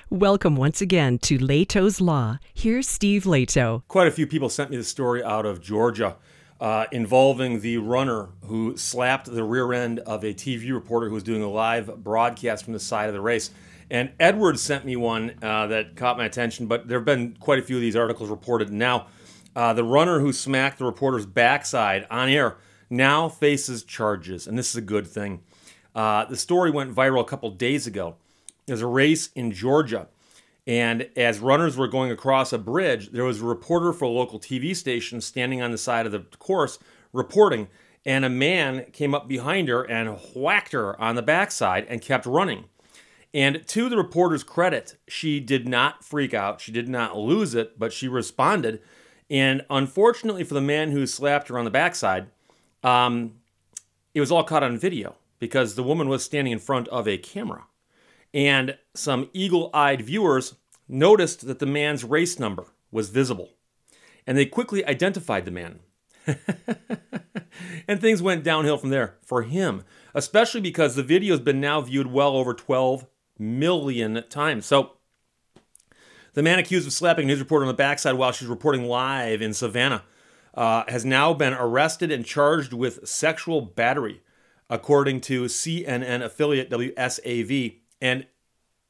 Welcome once again to Lehto's Law. Here's Steve Lehto. Quite a few people sent me the story out of Georgia involving the runner who slapped the rear end of a TV reporter who was doing a live broadcast from the side of the race. And Edward sent me one that caught my attention, but there have been quite a few of these articles reported now. The runner who smacked the reporter's backside on air now faces charges, and this is a good thing. The story went viral a couple days ago. There's a race in Georgia, and as runners were going across a bridge, there was a reporter for a local TV station standing on the side of the course reporting, and a man came up behind her and whacked her on the backside and kept running. And to the reporter's credit, she did not freak out. She did not lose it, but she responded. And unfortunately for the man who slapped her on the backside, it was all caught on video because the woman was standing in front of a camera. And some eagle-eyed viewers noticed that the man's race number was visible. And they quickly identified the man. And things went downhill from there for him, especially because the video has been now viewed well over 12 million times. So the man accused of slapping a news reporter on the backside while she's reporting live in Savannah has now been arrested and charged with sexual battery, according to CNN affiliate WSAV. And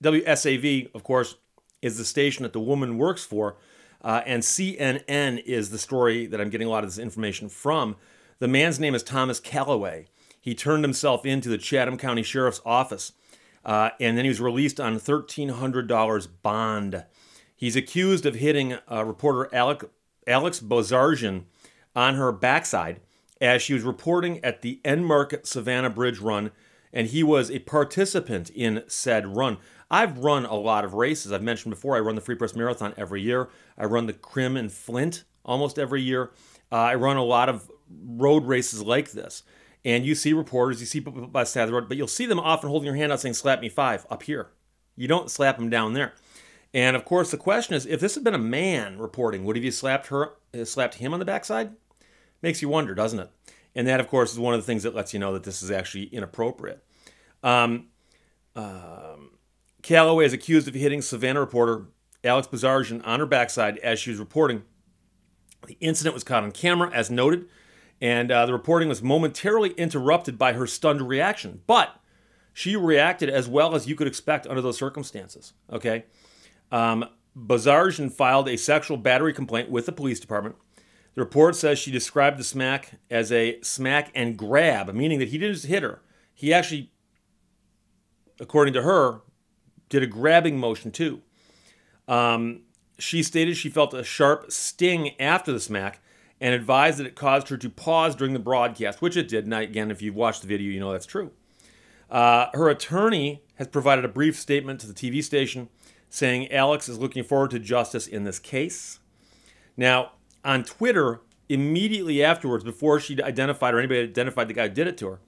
WSAV, of course, is the station that the woman works for, and CNN is the story that I'm getting a lot of this information from. The man's name is Thomas Calloway. He turned himself into the Chatham County Sheriff's Office, and then he was released on $1,300 bond. He's accused of hitting reporter Alex Bozarjan on her backside as she was reporting at the Enmarket Savannah Bridge Run, and he was a participant in said run. I've run a lot of races. I've mentioned before, I run the Free Press Marathon every year. I run the Crim in Flint almost every year. I run a lot of road races like this. And you see reporters, you see people by the side of the road, but you'll see them often holding your hand out saying, slap me 5 up here. You don't slap them down there. And of course, the question is, if this had been a man reporting, would have you slapped him on the backside? Makes you wonder, doesn't it? And that, of course, is one of the things that lets you know that this is actually inappropriate. Calloway is accused of hitting Savannah reporter Alex Bozarjan on her backside as she was reporting. The incident was caught on camera, as noted, and the reporting was momentarily interrupted by her stunned reaction. But she reacted as well as you could expect under those circumstances. Okay, Bozarjan filed a sexual battery complaint with the police department. The report says she described the smack as a smack and grab, meaning that he didn't just hit her. He actually, according to her, did a grabbing motion too. She stated she felt a sharp sting after the smack and advised that it caused her to pause during the broadcast, which it did. And again, if you've watched the video, you know that's true. Her attorney has provided a brief statement to the TV station saying Alex is looking forward to justice in this case. Now, on Twitter, immediately afterwards, before she identified or anybody identified the guy who did it to her,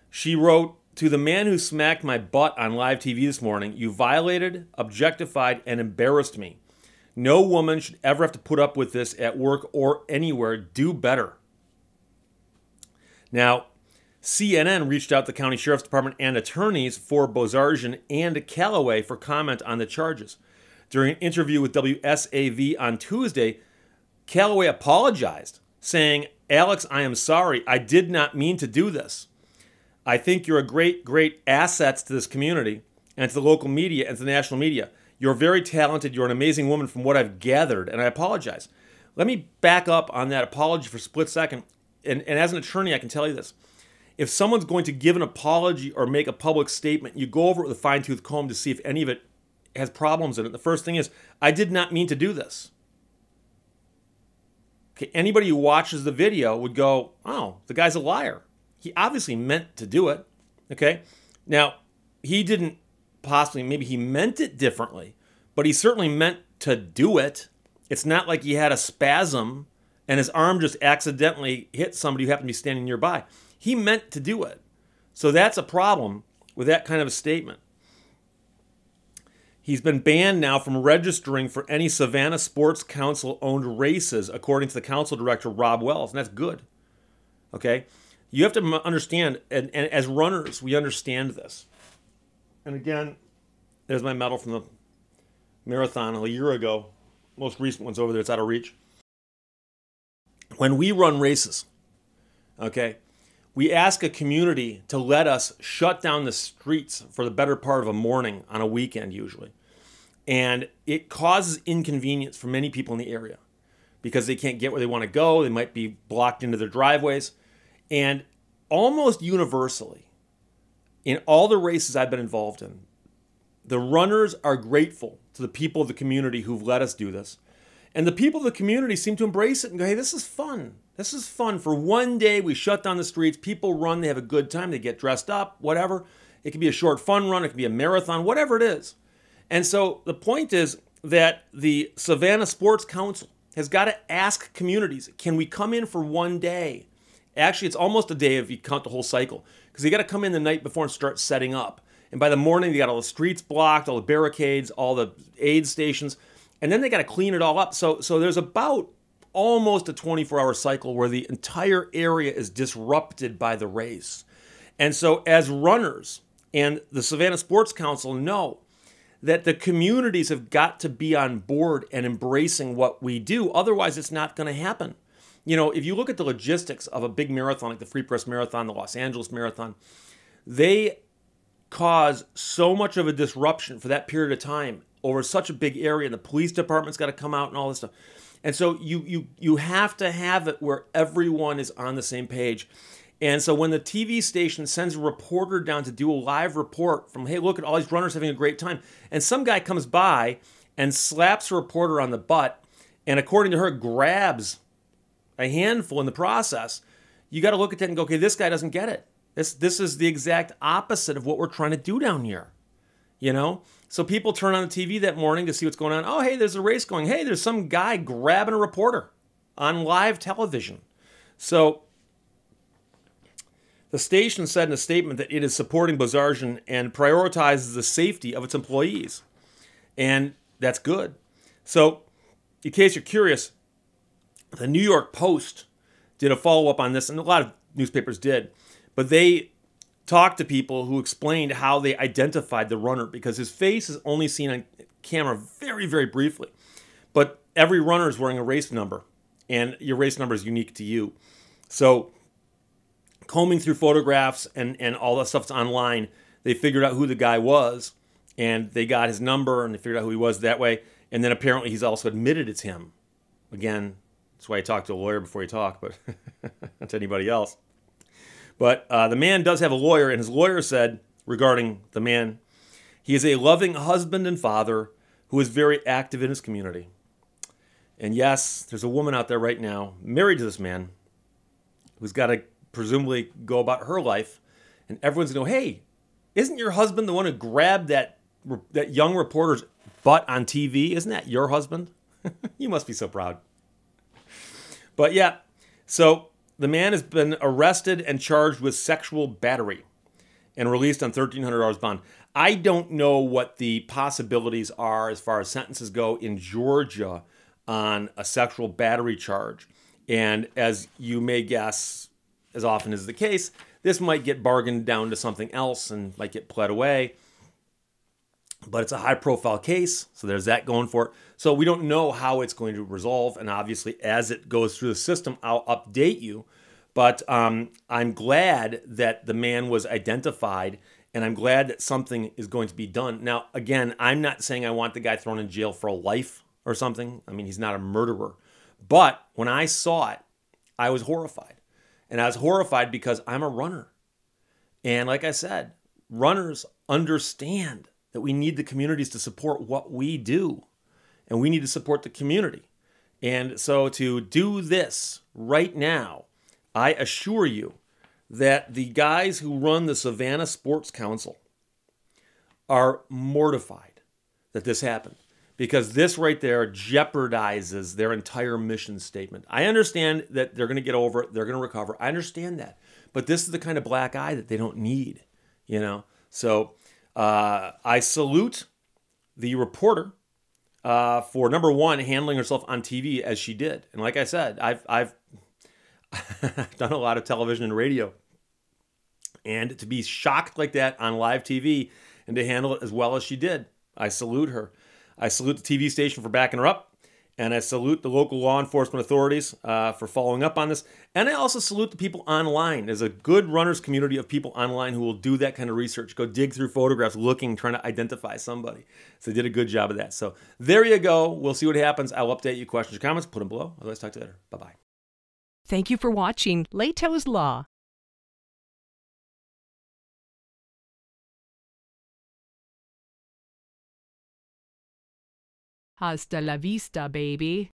she wrote, "To the man who smacked my butt on live TV this morning, you violated, objectified, and embarrassed me. No woman should ever have to put up with this at work or anywhere. Do better." Now, CNN reached out to the county sheriff's department and attorneys for Bozarjan and Calloway for comment on the charges. During an interview with WSAV on Tuesday, Calloway apologized, saying, "Alex, I am sorry. I did not mean to do this. I think you're a great asset to this community and to the local media and to the national media. You're very talented. You're an amazing woman from what I've gathered, and I apologize." Let me back up on that apology for a split second. And as an attorney, I can tell you this. If someone's going to give an apology or make a public statement, you go over it with a fine-tooth comb to see if any of it has problems in it. The first thing is, I did not mean to do this. Okay, anybody who watches the video would go, oh, the guy's a liar. He obviously meant to do it, okay? Now, he didn't possibly, maybe he meant it differently, but he certainly meant to do it. It's not like he had a spasm and his arm just accidentally hit somebody who happened to be standing nearby. He meant to do it. So that's a problem with that kind of a statement. He's been banned now from registering for any Savannah Sports Council-owned races, according to the council director, Rob Wells, and that's good. Okay? You have to understand, and as runners, we understand this. And again, there's my medal from the marathon a year ago. Most recent one's over there. It's out of reach. When we run races, okay, we ask a community to let us shut down the streets for the better part of a morning on a weekend usually. And it causes inconvenience for many people in the area because they can't get where they want to go. They might be blocked into their driveways. And almost universally, in all the races I've been involved in, the runners are grateful to the people of the community who've let us do this. And the people of the community seem to embrace it and go, hey, this is fun. This is fun. For one day, we shut down the streets. People run. They have a good time. They get dressed up, whatever. It can be a short fun run. It can be a marathon, whatever it is. And so the point is that the Savannah Sports Council has got to ask communities, can we come in for one day? Actually, it's almost a day if you count the whole cycle, because you got to come in the night before and start setting up. And by the morning, they got all the streets blocked, all the barricades, all the aid stations, and then they got to clean it all up. So there's about almost a 24-hour cycle where the entire area is disrupted by the race. And so as runners and the Savannah Sports Council know that the communities have got to be on board and embracing what we do. Otherwise, it's not going to happen. You know, if you look at the logistics of a big marathon like the Free Press Marathon, the Los Angeles Marathon, they cause so much of a disruption for that period of time over such a big area, and the police department's got to come out and all this stuff. And so you have to have it where everyone is on the same page. And so when the TV station sends a reporter down to do a live report from, hey, look at all these runners having a great time, and some guy comes by and slaps a reporter on the butt, and according to her, grabs a handful in the process, you got to look at that and go, okay, this guy doesn't get it. This is the exact opposite of what we're trying to do down here. You know? So people turn on the TV that morning to see what's going on. Oh, hey, there's a race going. Hey, there's some guy grabbing a reporter on live television. So the station said in a statement that it is supporting Bozarjan and prioritizes the safety of its employees. And that's good. So in case you're curious, the New York Post did a follow-up on this, and a lot of newspapers did. But they talked to people who explained how they identified the runner, because his face is only seen on camera very, very briefly. But every runner is wearing a race number, and your race number is unique to you. So combing through photographs and all that stuff's online, they figured out who the guy was, and they got his number, and they figured out who he was that way. And then apparently he's also admitted it's him. Again, that's why you talk to a lawyer before you talk, but not to anybody else. But the man does have a lawyer, and his lawyer said regarding the man, he is a loving husband and father who is very active in his community. And yes, there's a woman out there right now married to this man who's got to presumably go about her life, and everyone's going to go, hey, isn't your husband the one who grabbed that young reporter's butt on TV? Isn't that your husband? You must be so proud. But yeah, so the man has been arrested and charged with sexual battery and released on $1,300 bond. I don't know what the possibilities are as far as sentences go in Georgia on a sexual battery charge. And as you may guess, as often is the case, this might get bargained down to something else and might get pled away. But it's a high-profile case, so there's that going for it. So we don't know how it's going to resolve, and obviously as it goes through the system, I'll update you. But I'm glad that the man was identified, and I'm glad that something is going to be done. Now, again, I'm not saying I want the guy thrown in jail for life or something. I mean, he's not a murderer. But when I saw it, I was horrified. And I was horrified because I'm a runner. And like I said, runners understand that we need the communities to support what we do. And we need to support the community. And so to do this right now, I assure you that the guys who run the Savannah Sports Council are mortified that this happened. Because this right there jeopardizes their entire mission statement. I understand that they're going to get over it. They're going to recover. I understand that. But this is the kind of black eye that they don't need, you know. So I salute the reporter for, number one, handling herself on TV as she did. And like I said, I've done a lot of television and radio. And to be shocked like that on live TV and to handle it as well as she did, I salute her. I salute the TV station for backing her up. And I salute the local law enforcement authorities for following up on this. And I also salute the people online. There's a good runners community of people online who will do that kind of research, go dig through photographs, looking, trying to identify somebody. So they did a good job of that. So there you go. We'll see what happens. I'll update you. Questions or comments, put them below. Otherwise, talk to you later. Bye-bye. Thank you for watching Lehto's Law. Hasta la vista, baby.